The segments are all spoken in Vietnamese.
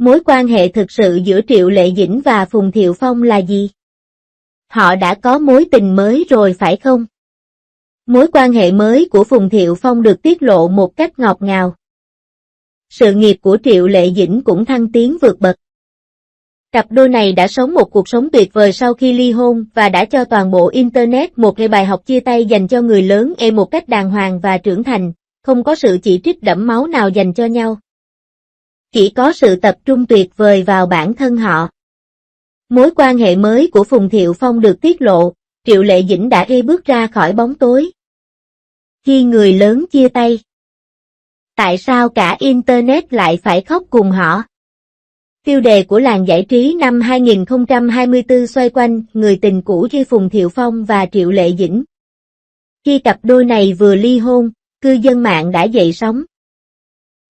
Mối quan hệ thực sự giữa Triệu Lệ Dĩnh và Phùng Thiệu Phong là gì? Họ đã có mối tình mới rồi phải không? Mối quan hệ mới của Phùng Thiệu Phong được tiết lộ một cách ngọt ngào. Sự nghiệp của Triệu Lệ Dĩnh cũng thăng tiến vượt bậc. Cặp đôi này đã sống một cuộc sống tuyệt vời sau khi ly hôn và đã cho toàn bộ Internet một bài học chia tay dành cho người lớn một cách đàng hoàng và trưởng thành, không có sự chỉ trích đẫm máu nào dành cho nhau. Chỉ có sự tập trung tuyệt vời vào bản thân họ. Mối quan hệ mới của Phùng Thiệu Phong được tiết lộ, Triệu Lệ Dĩnh đã bước ra khỏi bóng tối. Khi người lớn chia tay. Tại sao cả Internet lại phải khóc cùng họ? Tiêu đề của làng giải trí năm 2024 xoay quanh người tình cũ như Phùng Thiệu Phong và Triệu Lệ Dĩnh. Khi cặp đôi này vừa ly hôn, cư dân mạng đã dậy sóng.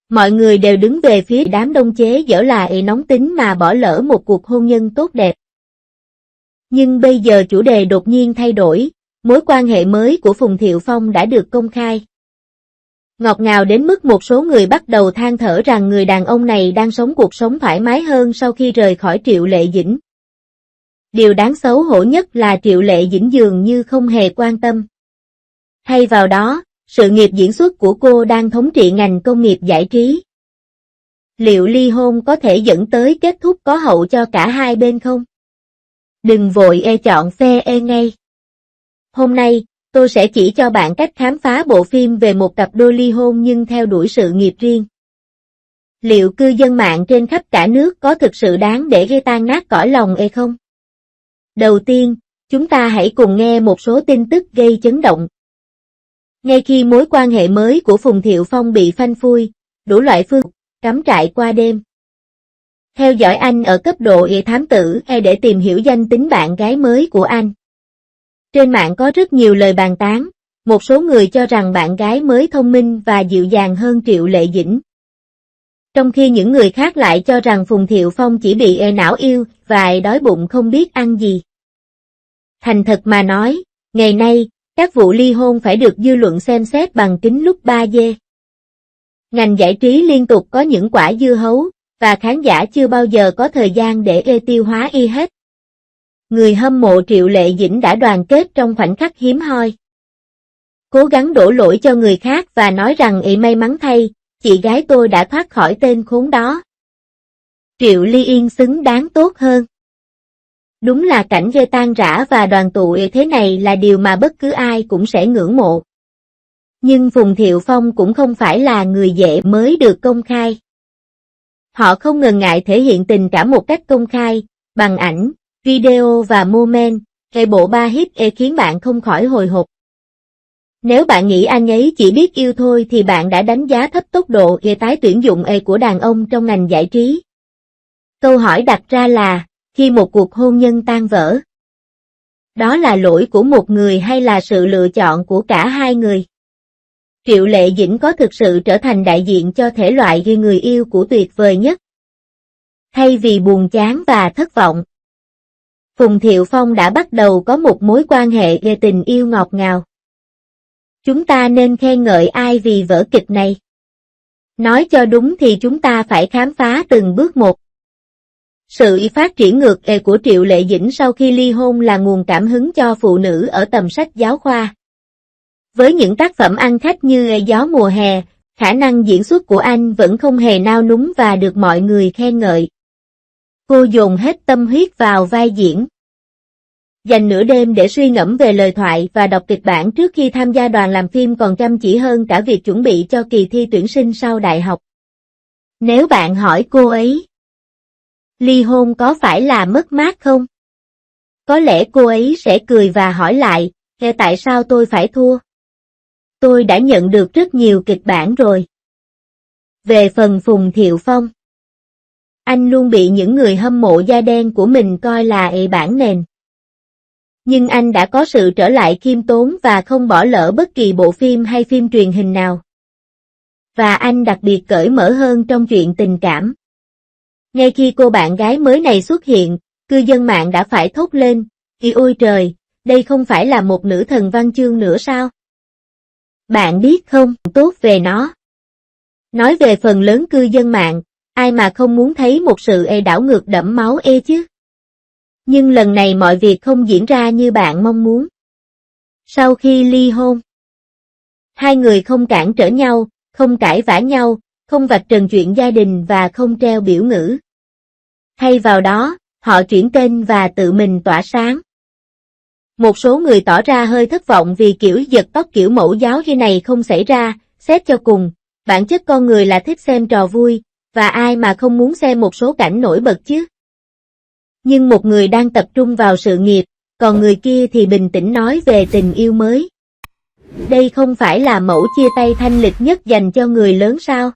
Mọi người đều đứng về phía đám đông chế giễu là nóng tính mà bỏ lỡ một cuộc hôn nhân tốt đẹp. Nhưng bây giờ chủ đề đột nhiên thay đổi, mối quan hệ mới của Phùng Thiệu Phong đã được công khai. Ngọt ngào đến mức một số người bắt đầu than thở rằng người đàn ông này đang sống cuộc sống thoải mái hơn sau khi rời khỏi Triệu Lệ Dĩnh. Điều đáng xấu hổ nhất là Triệu Lệ Dĩnh dường như không hề quan tâm. Thay vào đó, sự nghiệp diễn xuất của cô đang thống trị ngành công nghiệp giải trí. Liệu ly hôn có thể dẫn tới kết thúc có hậu cho cả hai bên không? Đừng vội chọn phe ngay. Hôm nay, tôi sẽ chỉ cho bạn cách khám phá bộ phim về một cặp đôi ly hôn nhưng theo đuổi sự nghiệp riêng. Liệu cư dân mạng trên khắp cả nước có thực sự đáng để gây tan nát cõi lòng không? Đầu tiên, chúng ta hãy cùng nghe một số tin tức gây chấn động. Ngay khi mối quan hệ mới của Phùng Thiệu Phong bị phanh phui, đủ loại phương cắm trại qua đêm. Theo dõi anh ở cấp độ thám tử để tìm hiểu danh tính bạn gái mới của anh. Trên mạng có rất nhiều lời bàn tán, một số người cho rằng bạn gái mới thông minh và dịu dàng hơn Triệu Lệ Dĩnh. Trong khi những người khác lại cho rằng Phùng Thiệu Phong chỉ bị não yêu và đói bụng không biết ăn gì. Thành thật mà nói, ngày nay, các vụ ly hôn phải được dư luận xem xét bằng kính lúp 3D. Ngành giải trí liên tục có những quả dưa hấu, và khán giả chưa bao giờ có thời gian để tiêu hóa hết. Người hâm mộ Triệu Lệ Dĩnh đã đoàn kết trong khoảnh khắc hiếm hoi. Cố gắng đổ lỗi cho người khác và nói rằng may mắn thay, chị gái tôi đã thoát khỏi tên khốn đó. Triệu Ly Yên xứng đáng tốt hơn. Đúng là cảnh gây tan rã và đoàn tụ thế này là điều mà bất cứ ai cũng sẽ ngưỡng mộ. Nhưng Phùng Thiệu Phong cũng không phải là người dễ mới được công khai. Họ không ngần ngại thể hiện tình cảm một cách công khai, bằng ảnh, video và moment, bộ ba hit khiến bạn không khỏi hồi hộp. Nếu bạn nghĩ anh ấy chỉ biết yêu thôi thì bạn đã đánh giá thấp tốc độ tái tuyển dụng của đàn ông trong ngành giải trí. Câu hỏi đặt ra là, khi một cuộc hôn nhân tan vỡ, đó là lỗi của một người hay là sự lựa chọn của cả hai người? Triệu Lệ Dĩnh có thực sự trở thành đại diện cho thể loại người yêu của tuyệt vời nhất? Thay vì buồn chán và thất vọng, Phùng Thiệu Phong đã bắt đầu có một mối quan hệ về tình yêu ngọt ngào. Chúng ta nên khen ngợi ai vì vở kịch này? Nói cho đúng thì chúng ta phải khám phá từng bước một. Sự phát triển ngược của Triệu Lệ Dĩnh sau khi ly hôn là nguồn cảm hứng cho phụ nữ ở tầm sách giáo khoa. Với những tác phẩm ăn khách như Gió mùa hè, khả năng diễn xuất của anh vẫn không hề nao núng và được mọi người khen ngợi. Cô dồn hết tâm huyết vào vai diễn. Dành nửa đêm để suy ngẫm về lời thoại và đọc kịch bản trước khi tham gia đoàn làm phim còn chăm chỉ hơn cả việc chuẩn bị cho kỳ thi tuyển sinh sau đại học. Nếu bạn hỏi cô ấy, ly hôn có phải là mất mát không? Có lẽ cô ấy sẽ cười và hỏi lại, tại sao tôi phải thua? Tôi đã nhận được rất nhiều kịch bản rồi. Về phần Phùng Thiệu Phong, anh luôn bị những người hâm mộ da đen của mình coi là bản nền. Nhưng anh đã có sự trở lại khiêm tốn và không bỏ lỡ bất kỳ bộ phim hay phim truyền hình nào. Và anh đặc biệt cởi mở hơn trong chuyện tình cảm. Ngay khi cô bạn gái mới này xuất hiện, cư dân mạng đã phải thốt lên, ôi trời, đây không phải là một nữ thần văn chương nữa sao? Bạn biết không, tốt về nó. Nói về phần lớn cư dân mạng, ai mà không muốn thấy một sự đảo ngược đẫm máu chứ. Nhưng lần này mọi việc không diễn ra như bạn mong muốn. Sau khi ly hôn, hai người không cản trở nhau, không cãi vã nhau, không vạch trần chuyện gia đình và không treo biểu ngữ. Thay vào đó, họ chuyển tên và tự mình tỏa sáng. Một số người tỏ ra hơi thất vọng vì kiểu giật tóc kiểu mẫu giáo như này không xảy ra, xét cho cùng, bản chất con người là thích xem trò vui, và ai mà không muốn xem một số cảnh nổi bật chứ. Nhưng một người đang tập trung vào sự nghiệp, còn người kia thì bình tĩnh nói về tình yêu mới. Đây không phải là mẫu chia tay thanh lịch nhất dành cho người lớn sao?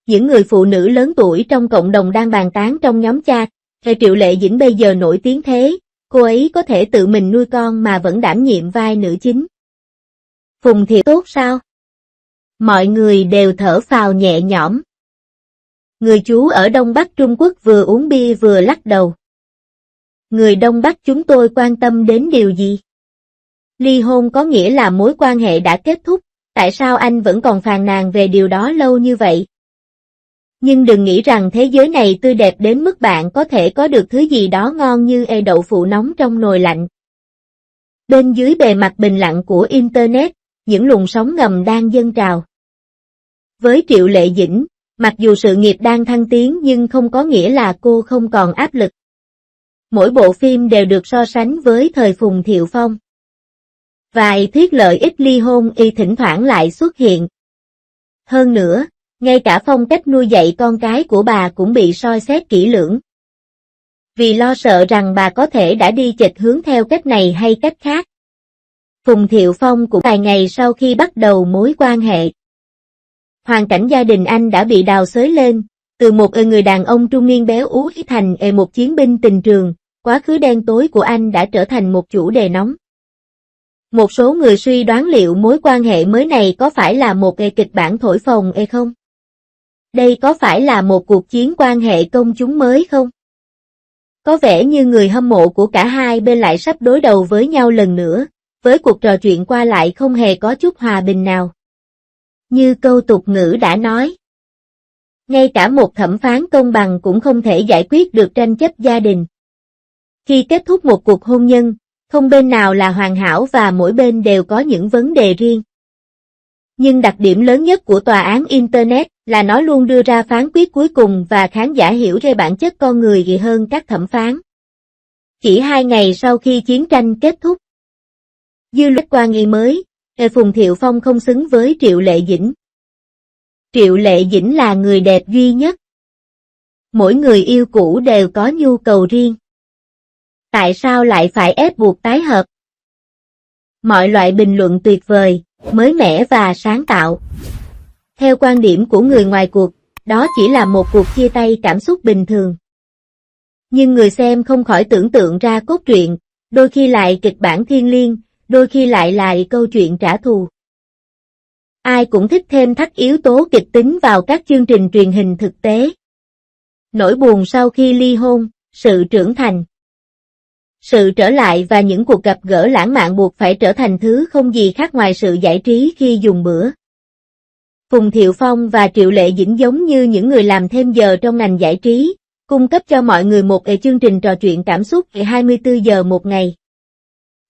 Những người phụ nữ lớn tuổi trong cộng đồng đang bàn tán trong nhóm chat, Triệu Lệ Dĩnh bây giờ nổi tiếng thế, cô ấy có thể tự mình nuôi con mà vẫn đảm nhiệm vai nữ chính. Phùng Thiệu tốt sao? Mọi người đều thở phào nhẹ nhõm. Người chú ở Đông Bắc Trung Quốc vừa uống bia vừa lắc đầu. Người Đông Bắc chúng tôi quan tâm đến điều gì? Ly hôn có nghĩa là mối quan hệ đã kết thúc, tại sao anh vẫn còn phàn nàn về điều đó lâu như vậy? Nhưng đừng nghĩ rằng thế giới này tươi đẹp đến mức bạn có thể có được thứ gì đó ngon như đậu phụ nóng trong nồi lạnh. Bên dưới bề mặt bình lặng của Internet, những luồng sóng ngầm đang dâng trào. Với Triệu Lệ Dĩnh, mặc dù sự nghiệp đang thăng tiến nhưng không có nghĩa là cô không còn áp lực. Mỗi bộ phim đều được so sánh với thời Phùng Thiệu Phong. Vài thuyết lợi ích ly hôn thỉnh thoảng lại xuất hiện. Hơn nữa, ngay cả phong cách nuôi dạy con cái của bà cũng bị soi xét kỹ lưỡng. Vì lo sợ rằng bà có thể đã đi chệch hướng theo cách này hay cách khác. Phùng Thiệu Phong cũng vài ngày sau khi bắt đầu mối quan hệ. Hoàn cảnh gia đình anh đã bị đào xới lên, từ một người đàn ông trung niên béo ú thành một chiến binh tình trường, quá khứ đen tối của anh đã trở thành một chủ đề nóng. Một số người suy đoán liệu mối quan hệ mới này có phải là một kịch bản thổi phồng không? Đây có phải là một cuộc chiến quan hệ công chúng mới không? Có vẻ như người hâm mộ của cả hai bên lại sắp đối đầu với nhau lần nữa, với cuộc trò chuyện qua lại không hề có chút hòa bình nào. Như câu tục ngữ đã nói, ngay cả một thẩm phán công bằng cũng không thể giải quyết được tranh chấp gia đình. Khi kết thúc một cuộc hôn nhân, không bên nào là hoàn hảo và mỗi bên đều có những vấn đề riêng. Nhưng đặc điểm lớn nhất của tòa án Internet là nó luôn đưa ra phán quyết cuối cùng và khán giả hiểu về bản chất con người hơn các thẩm phán. Chỉ 2 ngày sau khi chiến tranh kết thúc, dư luận quan nghi mới, Phùng Thiệu Phong không xứng với Triệu Lệ Dĩnh. Triệu Lệ Dĩnh là người đẹp duy nhất. Mỗi người yêu cũ đều có nhu cầu riêng. Tại sao lại phải ép buộc tái hợp? Mọi loại bình luận tuyệt vời, mới mẻ và sáng tạo. Theo quan điểm của người ngoài cuộc, đó chỉ là một cuộc chia tay cảm xúc bình thường. Nhưng người xem không khỏi tưởng tượng ra cốt truyện, đôi khi lại kịch bản thiêng liêng, đôi khi lại câu chuyện trả thù. Ai cũng thích thêm thắt yếu tố kịch tính vào các chương trình truyền hình thực tế. Nỗi buồn sau khi ly hôn, sự trưởng thành. Sự trở lại và những cuộc gặp gỡ lãng mạn buộc phải trở thành thứ không gì khác ngoài sự giải trí khi dùng bữa. Phùng Thiệu Phong và Triệu Lệ Dĩnh giống như những người làm thêm giờ trong ngành giải trí, cung cấp cho mọi người một chương trình trò chuyện cảm xúc 24 giờ một ngày.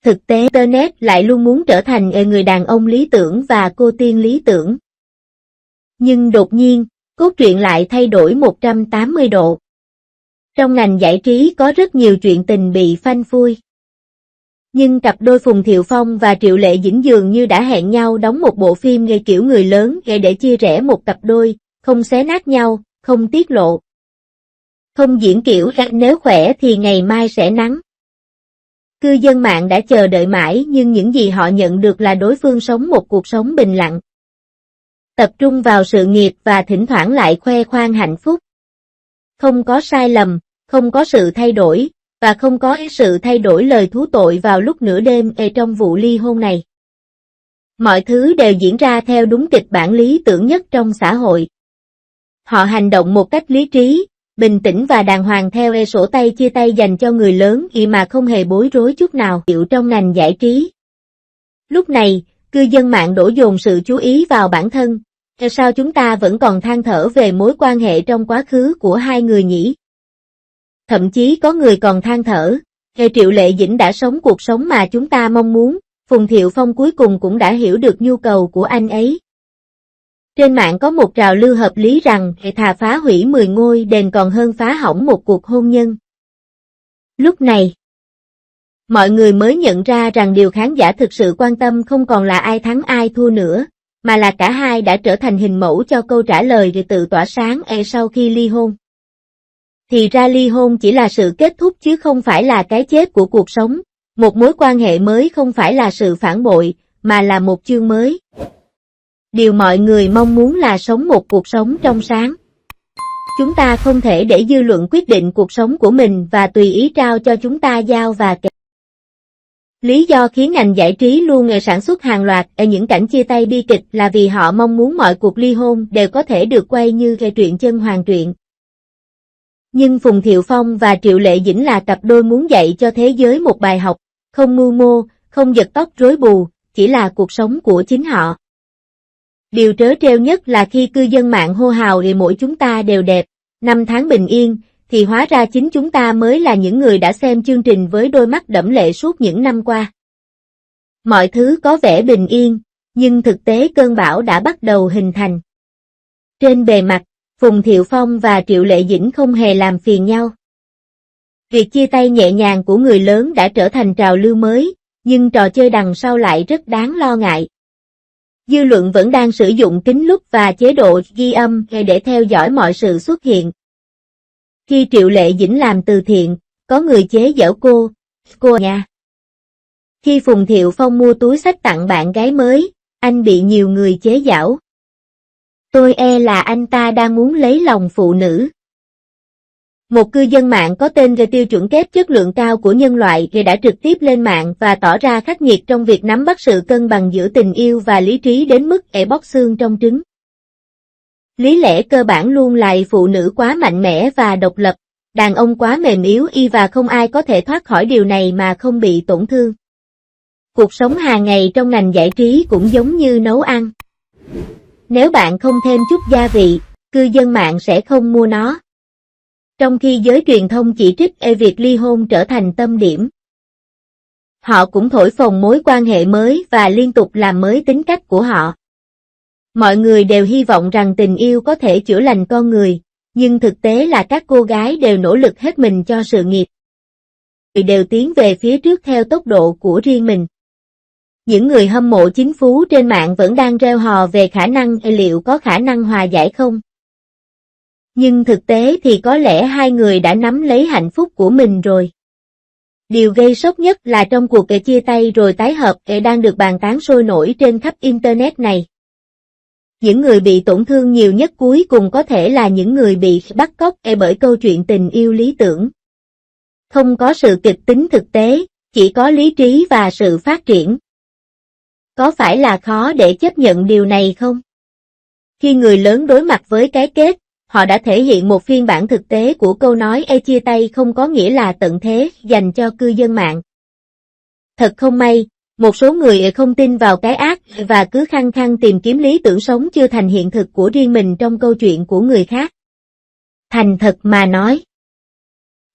Thực tế Internet lại luôn muốn trở thành người đàn ông lý tưởng và cô tiên lý tưởng. Nhưng đột nhiên, cốt truyện lại thay đổi 180 độ. Trong ngành giải trí có rất nhiều chuyện tình bị phanh phui. Nhưng cặp đôi Phùng Thiệu Phong và Triệu Lệ Dĩnh dường như đã hẹn nhau đóng một bộ phim kiểu người lớn để chia rẽ một cặp đôi, không xé nát nhau, không tiết lộ. Không diễn kiểu nếu khỏe thì ngày mai sẽ nắng. Cư dân mạng đã chờ đợi mãi nhưng những gì họ nhận được là đối phương sống một cuộc sống bình lặng. Tập trung vào sự nghiệp và thỉnh thoảng lại khoe khoang hạnh phúc. Không có sai lầm, không có sự thay đổi, và không có sự thay đổi lời thú tội vào lúc nửa đêm trong vụ ly hôn này. Mọi thứ đều diễn ra theo đúng kịch bản lý tưởng nhất trong xã hội. Họ hành động một cách lý trí, bình tĩnh và đàng hoàng theo sổ tay chia tay dành cho người lớn mà không hề bối rối chút nào trong ngành giải trí. Lúc này, cư dân mạng đổ dồn sự chú ý vào bản thân, Sao chúng ta vẫn còn than thở về mối quan hệ trong quá khứ của hai người nhỉ? Thậm chí có người còn than thở, Triệu Lệ Dĩnh đã sống cuộc sống mà chúng ta mong muốn, Phùng Thiệu Phong cuối cùng cũng đã hiểu được nhu cầu của anh ấy. Trên mạng có một trào lưu hợp lý rằng thà phá hủy 10 ngôi đền còn hơn phá hỏng một cuộc hôn nhân. Lúc này, mọi người mới nhận ra rằng điều khán giả thực sự quan tâm không còn là ai thắng ai thua nữa, mà là cả hai đã trở thành hình mẫu cho câu trả lời rồi tự tỏa sáng sau khi ly hôn. Thì ra ly hôn chỉ là sự kết thúc chứ không phải là cái chết của cuộc sống, một mối quan hệ mới không phải là sự phản bội, mà là một chương mới. Điều mọi người mong muốn là sống một cuộc sống trong sáng. Chúng ta không thể để dư luận quyết định cuộc sống của mình và tùy ý trao cho chúng ta dao và kẹp. Lý do khiến ngành giải trí luôn sản xuất hàng loạt những cảnh chia tay bi kịch là vì họ mong muốn mọi cuộc ly hôn đều có thể được quay như truyện chân hoàn truyện. Nhưng Phùng Thiệu Phong và Triệu Lệ Dĩnh là cặp đôi muốn dạy cho thế giới một bài học, không mưu mô, không giật tóc rối bù, chỉ là cuộc sống của chính họ. Điều trớ trêu nhất là khi cư dân mạng hô hào thì mỗi chúng ta đều đẹp, 5 tháng bình yên, thì hóa ra chính chúng ta mới là những người đã xem chương trình với đôi mắt đẫm lệ suốt những năm qua. Mọi thứ có vẻ bình yên, nhưng thực tế cơn bão đã bắt đầu hình thành. Trên bề mặt, Phùng Thiệu Phong và Triệu Lệ Dĩnh không hề làm phiền nhau. Việc chia tay nhẹ nhàng của người lớn đã trở thành trào lưu mới, nhưng trò chơi đằng sau lại rất đáng lo ngại. Dư luận vẫn đang sử dụng kính lúp và chế độ ghi âm để theo dõi mọi sự xuất hiện. Khi Triệu Lệ Dĩnh làm từ thiện, có người chế giễu cô nha. Khi Phùng Thiệu Phong mua túi xách tặng bạn gái mới, anh bị nhiều người chế giễu. Tôi e là anh ta đang muốn lấy lòng phụ nữ. Một cư dân mạng có tên về tiêu chuẩn kép chất lượng cao của nhân loại đã trực tiếp lên mạng và tỏ ra khắc nghiệt trong việc nắm bắt sự cân bằng giữa tình yêu và lý trí đến mức bóc xương trong trứng. Lý lẽ cơ bản luôn là phụ nữ quá mạnh mẽ và độc lập, đàn ông quá mềm yếu và không ai có thể thoát khỏi điều này mà không bị tổn thương. Cuộc sống hàng ngày trong ngành giải trí cũng giống như nấu ăn. Nếu bạn không thêm chút gia vị, cư dân mạng sẽ không mua nó. Trong khi giới truyền thông chỉ trích việc ly hôn trở thành tâm điểm. Họ cũng thổi phồng mối quan hệ mới và liên tục làm mới tính cách của họ. Mọi người đều hy vọng rằng tình yêu có thể chữa lành con người, nhưng thực tế là các cô gái đều nỗ lực hết mình cho sự nghiệp. Đều tiến về phía trước theo tốc độ của riêng mình. Những người hâm mộ chính phú trên mạng vẫn đang reo hò về khả năng liệu có khả năng hòa giải không? Nhưng thực tế thì có lẽ hai người đã nắm lấy hạnh phúc của mình rồi. Điều gây sốc nhất là trong cuộc chia tay rồi tái hợp đang được bàn tán sôi nổi trên khắp Internet này. Những người bị tổn thương nhiều nhất cuối cùng có thể là những người bị bắt cóc bởi câu chuyện tình yêu lý tưởng. Không có sự kịch tính thực tế, chỉ có lý trí và sự phát triển. Có phải là khó để chấp nhận điều này không? Khi người lớn đối mặt với cái kết, họ đã thể hiện một phiên bản thực tế của câu nói chia tay không có nghĩa là tận thế dành cho cư dân mạng. Thật không may, một số người không tin vào cái ác và cứ khăng khăng tìm kiếm lý tưởng sống chưa thành hiện thực của riêng mình trong câu chuyện của người khác. Thành thật mà nói,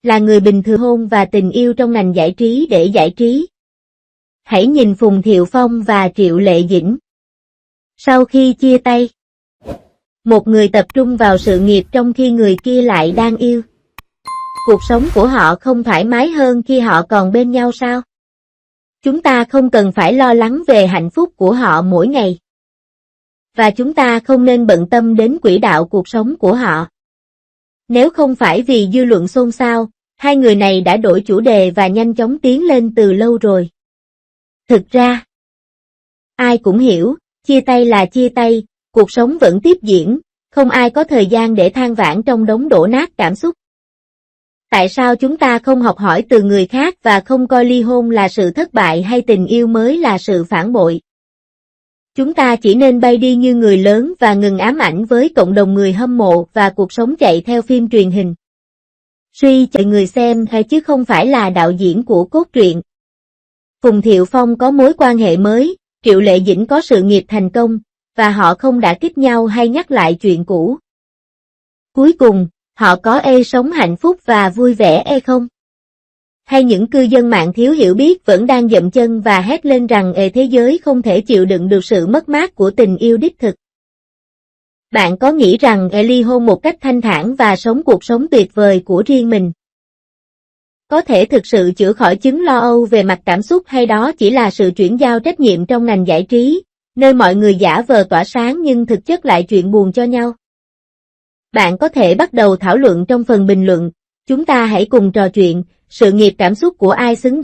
là người bình thường hôn và tình yêu trong ngành giải trí để giải trí. Hãy nhìn Phùng Thiệu Phong và Triệu Lệ Dĩnh. Sau khi chia tay, một người tập trung vào sự nghiệp trong khi người kia lại đang yêu. Cuộc sống của họ không thoải mái hơn khi họ còn bên nhau sao? Chúng ta không cần phải lo lắng về hạnh phúc của họ mỗi ngày. Và chúng ta không nên bận tâm đến quỹ đạo cuộc sống của họ. Nếu không phải vì dư luận xôn xao, hai người này đã đổi chủ đề và nhanh chóng tiến lên từ lâu rồi. Thực ra, ai cũng hiểu, chia tay là chia tay, cuộc sống vẫn tiếp diễn, không ai có thời gian để than vãn trong đống đổ nát cảm xúc. Tại sao chúng ta không học hỏi từ người khác và không coi ly hôn là sự thất bại hay tình yêu mới là sự phản bội? Chúng ta chỉ nên bay đi như người lớn và ngừng ám ảnh với cộng đồng người hâm mộ và cuộc sống chạy theo phim truyền hình. Suy cho người xem hay chứ không phải là đạo diễn của cốt truyện. Phùng Thiệu Phong có mối quan hệ mới, Triệu Lệ Dĩnh có sự nghiệp thành công, và họ không đả kích nhau hay nhắc lại chuyện cũ. Cuối cùng, họ có sống hạnh phúc và vui vẻ không? Hay những cư dân mạng thiếu hiểu biết vẫn đang dậm chân và hét lên rằng thế giới không thể chịu đựng được sự mất mát của tình yêu đích thực? Bạn có nghĩ rằng ly hôn một cách thanh thản và sống cuộc sống tuyệt vời của riêng mình có thể thực sự chữa khỏi chứng lo âu về mặt cảm xúc, hay đó chỉ là sự chuyển giao trách nhiệm trong ngành giải trí, nơi mọi người giả vờ tỏa sáng nhưng thực chất lại chuyện buồn cho nhau? Bạn có thể bắt đầu thảo luận trong phần bình luận. Chúng ta hãy cùng trò chuyện, sự nghiệp cảm xúc của ai xứng